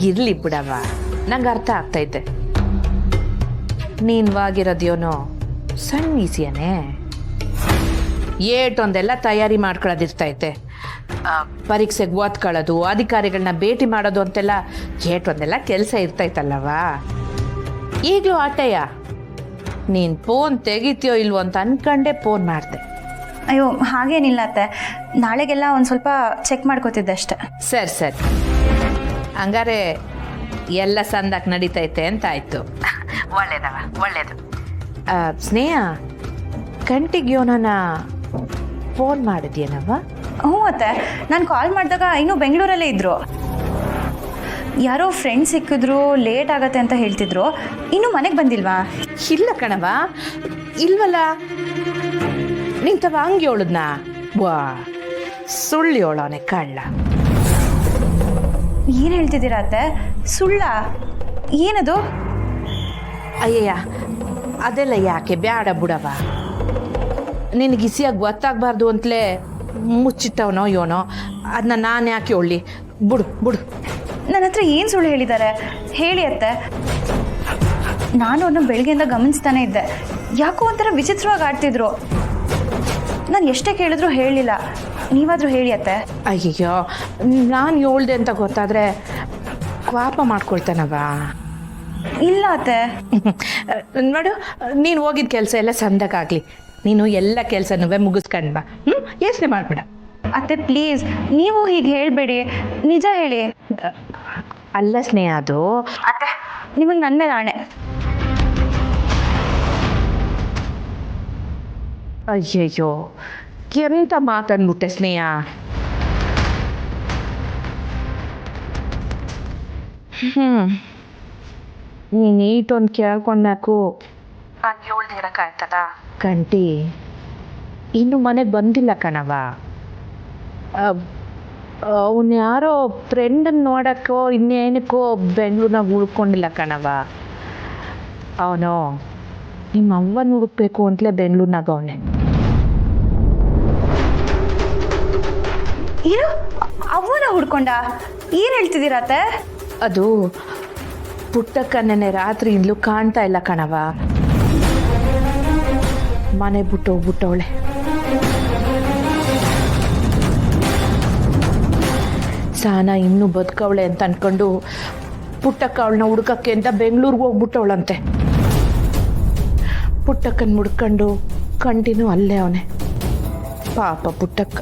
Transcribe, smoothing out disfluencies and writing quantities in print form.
ಇರ್ಲಿ ಬಿಡವ, ನಂಗೆ ಅರ್ಥ ಆಗ್ತೈತೆ. ನೀನ್ವಾಗಿರೋದ್ಯೋನೋ ಸಣ್ಣ ಈಸಿಯನೇ, ಏಟೊಂದೆಲ್ಲ ತಯಾರಿ ಮಾಡ್ಕೊಳ್ಳೋದಿರ್ತೈತೆ. ಪರೀಕ್ಷೆಗೆ ಓದ್ಕೊಳ್ಳೋದು, ಅಧಿಕಾರಿಗಳನ್ನ ಭೇಟಿ ಮಾಡೋದು ಅಂತೆಲ್ಲ ಏಟೊಂದೆಲ್ಲ ಕೆಲಸ ಇರ್ತೈತಲ್ಲವ. ಈಗಲೂ ಆಟಯ್ಯ, ನೀನು ಫೋನ್ ತೆಗಿತೀಯೋ ಇಲ್ವೋ ಅಂತ ಅನ್ಕಂಡೆ ಫೋನ್ ಮಾಡಿದೆ. ಅಯ್ಯೋ ಹಾಗೇನಿಲ್ಲ ಅತ್ತೆ, ನಾಳೆಗೆಲ್ಲ ಒಂದು ಸ್ವಲ್ಪ ಚೆಕ್ ಮಾಡ್ಕೋತಿದ್ದೆ ಅಷ್ಟೆ. ಸರಿ ಸರಿ, ಹಂಗಾರೆ ಎಲ್ಲ ಸಂದಾಕ್ ನಡೀತೈತೆ ಅಂತ ಆಯ್ತು. ಒಳ್ಳೇದವ, ಒಳ್ಳೇದು. ಸ್ನೇಹ, ಕಂಟಿಗೆ ಯೋನನ ಫೋನ್ ಮಾಡಿದ್ಯೇನವ? ಹ್ಞೂ ಅತ್ತೆ, ನಾನು ಕಾಲ್ ಮಾಡಿದಾಗ ಇನ್ನೂ ಬೆಂಗಳೂರಲ್ಲೇ ಇದ್ದರು. ಯಾರೋ ಫ್ರೆಂಡ್ ಸಿಕ್ಕಿದ್ರು, ಲೇಟ್ ಆಗತ್ತೆ ಅಂತ ಹೇಳ್ತಿದ್ರು. ಇನ್ನೂ ಮನೆಗೆ ಬಂದಿಲ್ವಾ? ಇಲ್ಲ ಕಣವ, ಇಲ್ವಲ್ಲ. ನಿಂತವ ಹಂಗೆ ಹೇಳುದ್ನಾ? ವಾ, ಸುಳ್ಳು ಹೇಳೋನೆ ಕಳ್ಳ. ಏನು ಹೇಳ್ತಿದ್ದೀರಾ ಅತ್ತೆ? ಸುಳ್ಳ? ಏನದು? ಅಯ್ಯಯ್ಯ, ಅದೆಲ್ಲ ಯಾಕೆ, ಬ್ಯಾಡ ಬಿಡವ. ನಿನಗೆ ಇಸಿಯಾಗಿ ಗೊತ್ತಾಗಬಾರ್ದು ಅಂತಲೇ ಮುಚ್ಚಿಟ್ಟವನೋ ಯೋನೋ, ಅದನ್ನ ನಾನು ಯಾಕೆ ಹೇಳಿ? ಬಿಡು ಬಿಡು. ನನ್ನ ಹತ್ರ ಏನು ಸುಳ್ಳು ಹೇಳಿದ್ದಾರೆ ಹೇಳಿ ಅತ್ತೆ? ನಾನು ಅವ್ರನ್ನ ಬೆಳಗ್ಗೆಯಿಂದ ಗಮನಿಸ್ತಾನೆ ಇದ್ದೆ. ಯಾಕೋ ಒಂಥರ ವಿಚಿತ್ರವಾಗಿ ಆಡ್ತಿದ್ರು. ನಾನು ಎಷ್ಟೇ ಕೇಳಿದ್ರು ಹೇಳಲಿಲ್ಲ. ನೀವಾದರೂ ಹೇಳಿ ಅತ್ತೆ. ಅಯ್ಯಯ್ಯೋ, ನಾನು ಹೇಳ್ದೆ ಅಂತ ಗೊತ್ತಾದರೆ ಕೋಪ ಮಾಡ್ಕೊಳ್ತಾನವ. ಇಲ್ಲ ಅತ್ತೆ. ನೋಡು, ನೀನು ಹೋಗಿದ್ದ ಕೆಲಸ ಎಲ್ಲ ಸಂದಕ್ಕಾಗಲಿ. ನೀನು ಎಲ್ಲ ಕೆಲಸನೂ ಮುಗಿಸ್ಕೊಂಡು ಬಾ. ಯೋಚನೆ ಮಾಡಬೇಡ ಅತ್ತೆ, ಪ್ಲೀಸ್ ನೀವು ಹೀಗೆ ಹೇಳಬೇಡಿ, ನಿಜ ಹೇಳಿ. ಅಲ್ಲ ಸ್ನೇಹ, ಅದು ಅತ್ತೆ ನಿಮಗೆ ನನ್ನ ಮೇಲೆ ಆಣೆ. ಅಯ್ಯಯ್ಯೋ, ಎಂತ ಮಾತನ್ಬಿಟ್ಟೆ ಸ್ನೇಹ. ನೀನು ನೀಟೊಂದು ಕೇಳ್ಕೊಂಡಾಕು ನಾನು ಹೇಳ್ದಿರಕ್ಕಾಯ್ತದ? ಕಂಟಿ ಇನ್ನು ಮನೆಗೆ ಬಂದಿಲ್ಲ ಕಣವ. ಅವನು ಯಾರೋ ಫ್ರೆಂಡನ್ನು ನೋಡೋಕ್ಕೋ ಇನ್ನೇನಕ್ಕೋ ಬೆಂಗಳೂರಿನಾಗ ಉಳ್ಕೊಂಡಿಲ್ಲ ಕಣವ. ಅವನು ನಿಮ್ಮ ಅವ್ವನ ಹುಡುಕ್ಬೇಕು ಅಂತಲೇ ಬೆಂಗಳೂರಿನಾಗ ಅವನೇ. ಏನು ಅವನ ಹುಡ್ಕೊಂಡ? ಏನು ಹೇಳ್ತಿದ್ದೀರಾ ಅತ್ತೆ? ಅದು ಪುಟ್ಟಕ್ಕನ್ನೇ ರಾತ್ರಿಯಿಂದಲೂ ಕಾಣ್ತಾ ಇಲ್ಲ ಕಣವ. ಮನೆ ಬಿಟ್ಟು ಹೋಗ್ಬಿಟ್ಟವಳೆ. ಸಾನ ಇನ್ನೂ ಬದುಕವಳೆ ಅಂತ ಅನ್ಕೊಂಡು ಪುಟ್ಟಕ್ಕ ಅವಳನ್ನ ಹುಡ್ಕಕ್ಕೆ ಅಂತ ಬೆಂಗಳೂರಿಗೆ ಹೋಗ್ಬಿಟ್ಟವಳಂತೆ. ಪುಟ್ಟಕ್ಕನ ಮುಡ್ಕೊಂಡು ಕಂಟಿನ್ಯೂ ಅಲ್ಲೇ ಅವನೇ. ಪಾಪ ಪುಟ್ಟಕ್ಕ.